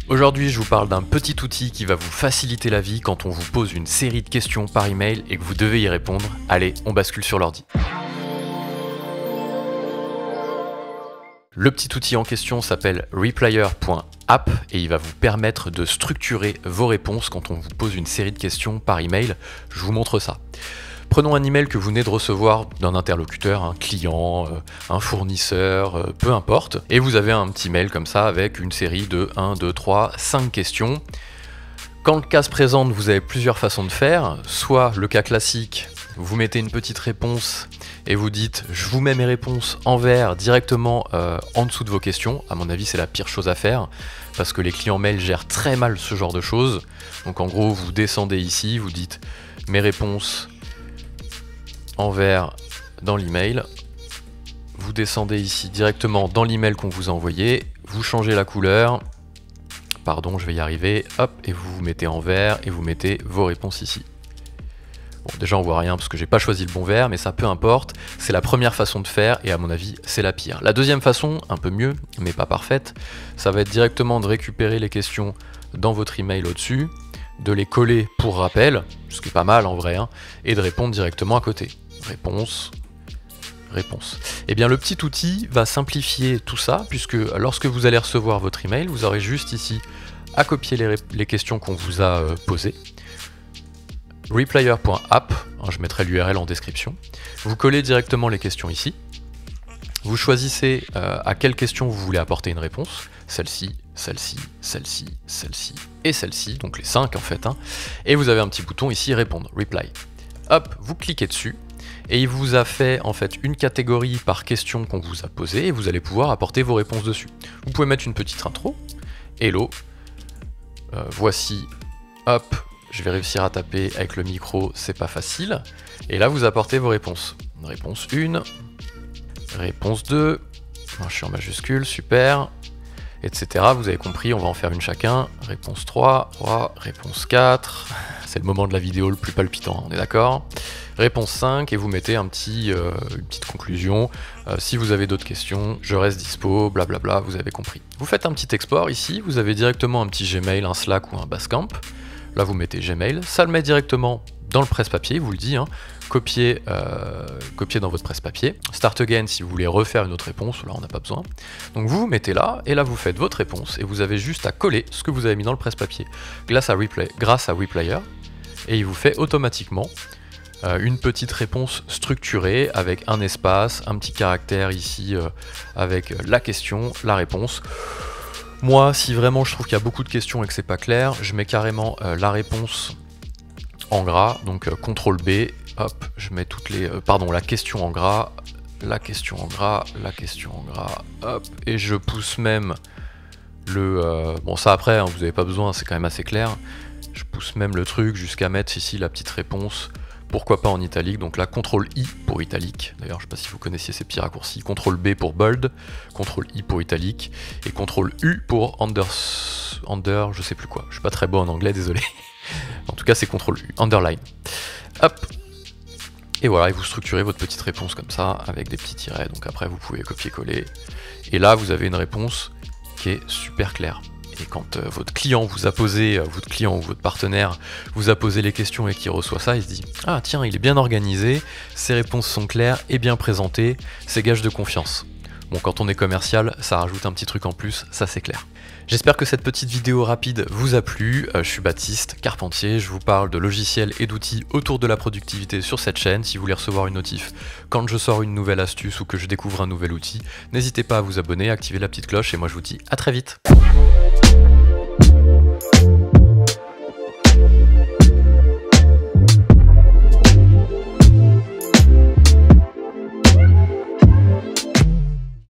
Aujourd'hui, je vous parle d'un petit outil qui va vous faciliter la vie quand on vous pose une série de questions par email et que vous devez y répondre. Allez, on bascule sur l'ordi. Le petit outil en question s'appelle replayer.app et il va vous permettre de structurer vos réponses quand on vous pose une série de questions par email. Je vous montre ça. Prenons un email que vous venez de recevoir d'un interlocuteur, un client, un fournisseur, peu importe, et vous avez un petit mail comme ça avec une série de 1, 2, 3, 5 questions. Quand le cas se présente, vous avez plusieurs façons de faire, soit le cas classique, vous mettez une petite réponse et vous dites « je vous mets mes réponses en vert directement en dessous de vos questions ». À mon avis, c'est la pire chose à faire, parce que les clients mail gèrent très mal ce genre de choses. Donc en gros, vous descendez ici, vous dites « mes réponses en vert dans l'email ». Vous descendez ici directement dans l'email qu'on vous a envoyé, vous changez la couleur, pardon, je vais y arriver, hop, et vous vous mettez en vert et vous mettez vos réponses ici. Bon, déjà on voit rien parce que j'ai pas choisi le bon vert, mais ça peu importe, c'est la première façon de faire et à mon avis c'est la pire. La deuxième façon, un peu mieux, mais pas parfaite, ça va être directement de récupérer les questions dans votre email au-dessus, de les coller pour rappel, ce qui est pas mal en vrai, hein, et de répondre directement à côté. Réponse, réponse. Et bien le petit outil va simplifier tout ça, puisque lorsque vous allez recevoir votre email, vous aurez juste ici à copier les questions qu'on vous a posées. Replayer.app, je mettrai l'URL en description. Vous collez directement les questions ici. Vous choisissez à quelle question vous voulez apporter une réponse. Celle-ci, celle-ci, celle-ci, celle-ci et celle-ci, donc les 5 en fait. Hein. Et vous avez un petit bouton ici, répondre, reply. Hop, vous cliquez dessus. Et il vous a fait en fait une catégorie par question qu'on vous a posée et vous allez pouvoir apporter vos réponses dessus. Vous pouvez mettre une petite intro. Hello, voici, hop, je vais réussir à taper avec le micro, c'est pas facile. Et là vous apportez vos réponses. Réponse 1, réponse 2, je suis en majuscule, super, etc. Vous avez compris, on va en faire une chacun. Réponse 3, réponse 4, c'est le moment de la vidéo le plus palpitant, on est d'accord. Réponse 5, et vous mettez une petite conclusion. Si vous avez d'autres questions, je reste dispo, blablabla, vous avez compris. Vous faites un petit export ici, vous avez directement un petit Gmail, un Slack ou un Basecamp. Là vous mettez Gmail, ça le met directement dans le presse-papier, vous le dit, hein. Copiez dans votre presse-papier. Start again si vous voulez refaire une autre réponse, là on n'a pas besoin. Donc vous vous mettez là, et là vous faites votre réponse, et vous avez juste à coller ce que vous avez mis dans le presse-papier grâce à Replayer, et il vous fait automatiquement une petite réponse structurée avec un espace, un petit caractère ici avec la question, la réponse. Moi, si vraiment je trouve qu'il y a beaucoup de questions et que c'est pas clair, je mets carrément la réponse en gras, donc CTRL B, hop, je mets toutes les... la question en gras, la question en gras, la question en gras, hop, et je pousse même le... bon ça après, hein, vous n'avez pas besoin, c'est quand même assez clair, je pousse même le truc jusqu'à mettre ici la petite réponse. Pourquoi pas en italique, donc là CTRL I pour italique, d'ailleurs je sais pas si vous connaissiez ces petits raccourcis, CTRL B pour bold, CTRL I pour italique, et CTRL U pour under, je sais plus quoi, je suis pas très bon en anglais, désolé, en tout cas c'est CTRL U, underline, hop, et voilà, et vous structurez votre petite réponse comme ça, avec des petits tirets, donc après vous pouvez copier-coller, et là vous avez une réponse qui est super claire. Et quand votre client vous a posé, votre client ou votre partenaire vous a posé les questions et qu'il reçoit ça, il se dit « Ah tiens, il est bien organisé, ses réponses sont claires et bien présentées, c'est gage de confiance ». Bon, quand on est commercial, ça rajoute un petit truc en plus, ça c'est clair. J'espère que cette petite vidéo rapide vous a plu. Je suis Baptiste, carpentier, je vous parle de logiciels et d'outils autour de la productivité sur cette chaîne. Si vous voulez recevoir une notif quand je sors une nouvelle astuce ou que je découvre un nouvel outil, n'hésitez pas à vous abonner, activer la petite cloche et moi je vous dis à très vite.